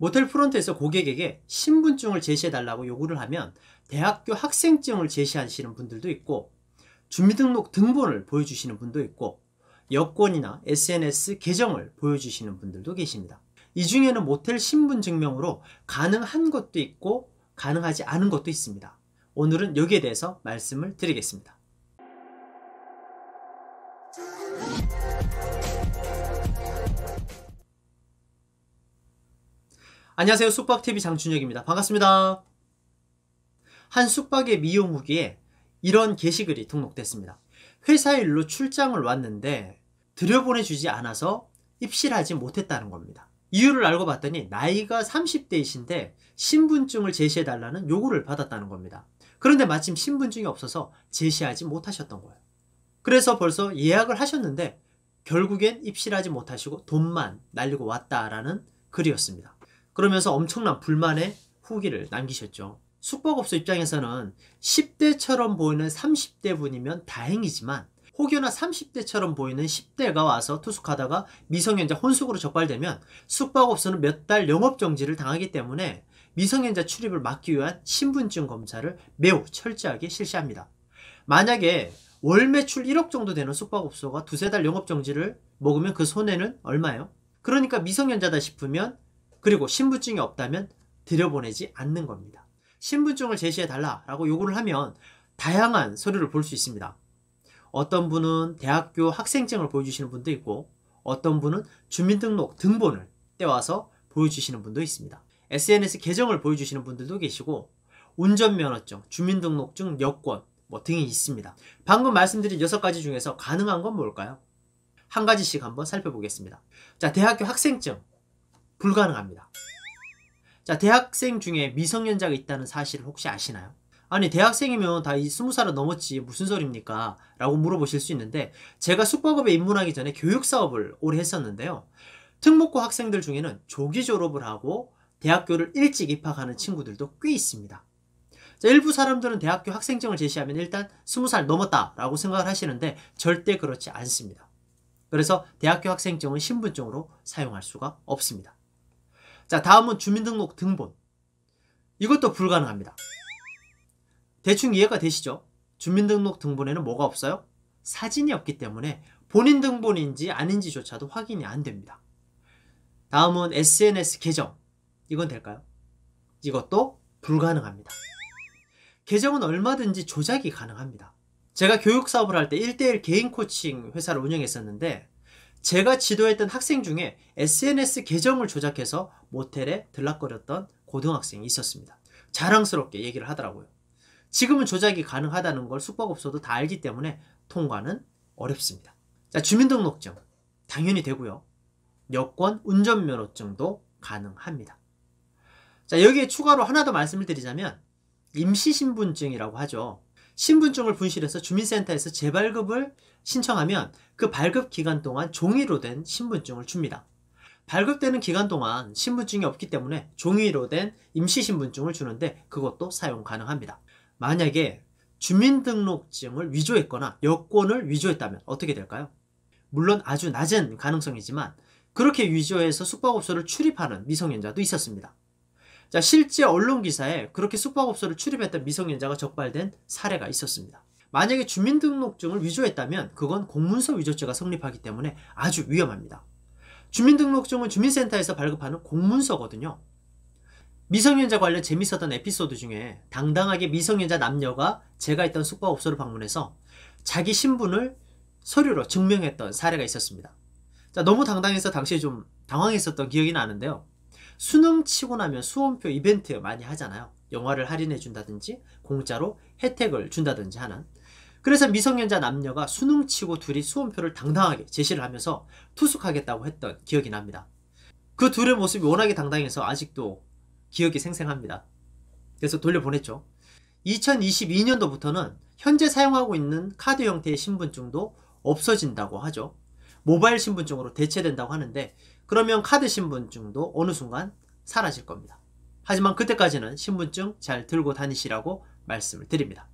모텔 프론트에서 고객에게 신분증을 제시해달라고 요구를 하면 대학교 학생증을 제시하시는 분들도 있고, 주민등록 등본을 보여주시는 분도 있고, 여권이나 SNS 계정을 보여주시는 분들도 계십니다. 이 중에는 모텔 신분증명으로 가능한 것도 있고 가능하지 않은 것도 있습니다. 오늘은 여기에 대해서 말씀을 드리겠습니다. 안녕하세요. 숙박TV 장준혁입니다. 반갑습니다. 한 숙박의 미용 후기에 이런 게시글이 등록됐습니다. 회사 일로 출장을 왔는데 들여보내주지 않아서 입실하지 못했다는 겁니다. 이유를 알고 봤더니 나이가 30대이신데 신분증을 제시해달라는 요구를 받았다는 겁니다. 그런데 마침 신분증이 없어서 제시하지 못하셨던 거예요. 그래서 벌써 예약을 하셨는데 결국엔 입실하지 못하시고 돈만 날리고 왔다라는 글이었습니다. 그러면서 엄청난 불만의 후기를 남기셨죠. 숙박업소 입장에서는 10대처럼 보이는 30대 분이면 다행이지만 혹여나 30대처럼 보이는 10대가 와서 투숙하다가 미성년자 혼숙으로 적발되면 숙박업소는 몇 달 영업정지를 당하기 때문에 미성년자 출입을 막기 위한 신분증 검사를 매우 철저하게 실시합니다. 만약에 월 매출 1억 정도 되는 숙박업소가 두세 달 영업정지를 먹으면 그 손해는 얼마예요? 그러니까 미성년자다 싶으면, 그리고 신분증이 없다면 들여보내지 않는 겁니다. 신분증을 제시해달라고 요구를 하면 다양한 서류를 볼 수 있습니다. 어떤 분은 대학교 학생증을 보여주시는 분도 있고, 어떤 분은 주민등록 등본을 떼와서 보여주시는 분도 있습니다. SNS 계정을 보여주시는 분들도 계시고, 운전면허증, 주민등록증, 여권 등이 있습니다. 방금 말씀드린 6가지 중에서 가능한 건 뭘까요? 한 가지씩 한번 살펴보겠습니다. 자, 대학교 학생증 불가능합니다. 자, 대학생 중에 미성년자가 있다는 사실을 혹시 아시나요? 아니, 대학생이면 다 20살은 넘었지 무슨 소리입니까? 라고 물어보실 수 있는데, 제가 숙박업에 입문하기 전에 교육사업을 오래 했었는데요. 특목고 학생들 중에는 조기 졸업을 하고 대학교를 일찍 입학하는 친구들도 꽤 있습니다. 자, 일부 사람들은 대학교 학생증을 제시하면 일단 20살 넘었다라고 생각을 하시는데 절대 그렇지 않습니다. 그래서 대학교 학생증은 신분증으로 사용할 수가 없습니다. 자, 다음은 주민등록 등본. 이것도 불가능합니다. 대충 이해가 되시죠? 주민등록 등본에는 뭐가 없어요? 사진이 없기 때문에 본인 등본인지 아닌지조차도 확인이 안 됩니다. 다음은 SNS 계정. 이건 될까요? 이것도 불가능합니다. 계정은 얼마든지 조작이 가능합니다. 제가 교육사업을 할 때 1:1 개인 코칭 회사를 운영했었는데, 제가 지도했던 학생 중에 SNS 계정을 조작해서 모텔에 들락거렸던 고등학생이 있었습니다. 자랑스럽게 얘기를 하더라고요. 지금은 조작이 가능하다는 걸 숙박업소도 다 알기 때문에 통과는 어렵습니다. 자, 주민등록증 당연히 되고요. 여권, 운전면허증도 가능합니다. 자, 여기에 추가로 하나 더 말씀을 드리자면 임시신분증이라고 하죠. 신분증을 분실해서 주민센터에서 재발급을 신청하면 그 발급 기간 동안 종이로 된 신분증을 줍니다. 발급되는 기간 동안 신분증이 없기 때문에 종이로 된 임시신분증을 주는데 그것도 사용 가능합니다. 만약에 주민등록증을 위조했거나 여권을 위조했다면 어떻게 될까요? 물론 아주 낮은 가능성이지만 그렇게 위조해서 숙박업소를 출입하는 미성년자도 있었습니다. 자, 실제 언론기사에 그렇게 숙박업소를 출입했던 미성년자가 적발된 사례가 있었습니다. 만약에 주민등록증을 위조했다면 그건 공문서 위조죄가 성립하기 때문에 아주 위험합니다. 주민등록증은 주민센터에서 발급하는 공문서거든요. 미성년자 관련 재밌었던 에피소드 중에 당당하게 미성년자 남녀가 제가 있던 숙박업소를 방문해서 자기 신분을 서류로 증명했던 사례가 있었습니다. 자, 너무 당당해서 당시에 좀 당황했었던 기억이 나는데요. 수능 치고 나면 수험표 이벤트 많이 하잖아요. 영화를 할인해 준다든지 공짜로 혜택을 준다든지 하는. 그래서 미성년자 남녀가 수능 치고 둘이 수험표를 당당하게 제시를 하면서 투숙하겠다고 했던 기억이 납니다. 그 둘의 모습이 워낙에 당당해서 아직도 기억이 생생합니다. 그래서 돌려보냈죠. 2022년도부터는 현재 사용하고 있는 카드 형태의 신분증도 없어진다고 하죠. 모바일 신분증으로 대체된다고 하는데, 그러면 카드 신분증도 어느 순간 사라질 겁니다. 하지만 그때까지는 신분증 잘 들고 다니시라고 말씀을 드립니다.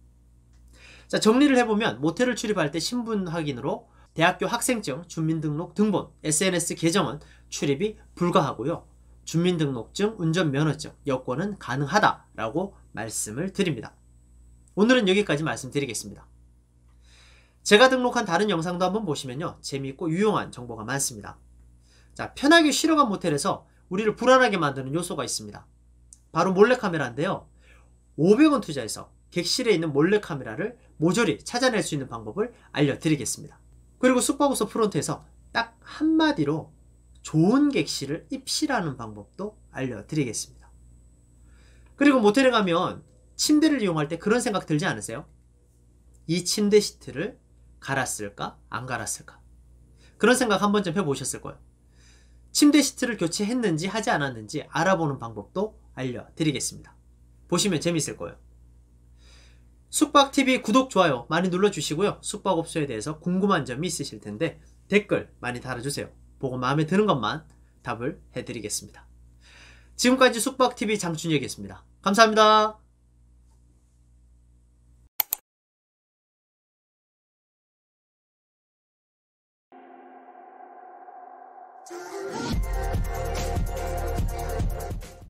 자, 정리를 해보면 모텔을 출입할 때 신분 확인으로 대학교 학생증, 주민등록 등본, SNS 계정은 출입이 불가하고요. 주민등록증, 운전면허증, 여권은 가능하다라고 말씀을 드립니다. 오늘은 여기까지 말씀드리겠습니다. 제가 등록한 다른 영상도 한번 보시면요, 재미있고 유용한 정보가 많습니다. 자, 편하게 쉬러 간 모텔에서 우리를 불안하게 만드는 요소가 있습니다. 바로 몰래카메라인데요. 500원 투자해서 객실에 있는 몰래카메라를 모조리 찾아낼 수 있는 방법을 알려드리겠습니다. 그리고 숙박업소 프론트에서 딱 한마디로 좋은 객실을 입실하는 방법도 알려드리겠습니다. 그리고 모텔에 가면 침대를 이용할 때 그런 생각 들지 않으세요? 이 침대 시트를 갈았을까? 안 갈았을까? 그런 생각 한 번쯤 해보셨을 거예요. 침대 시트를 교체했는지 하지 않았는지 알아보는 방법도 알려드리겠습니다. 보시면 재밌을 거예요. 숙박TV 구독, 좋아요 많이 눌러주시고요. 숙박업소에 대해서 궁금한 점이 있으실 텐데 댓글 많이 달아주세요. 보고 마음에 드는 것만 답을 해드리겠습니다. 지금까지 숙박TV 장춘혁이었습니다. 감사합니다.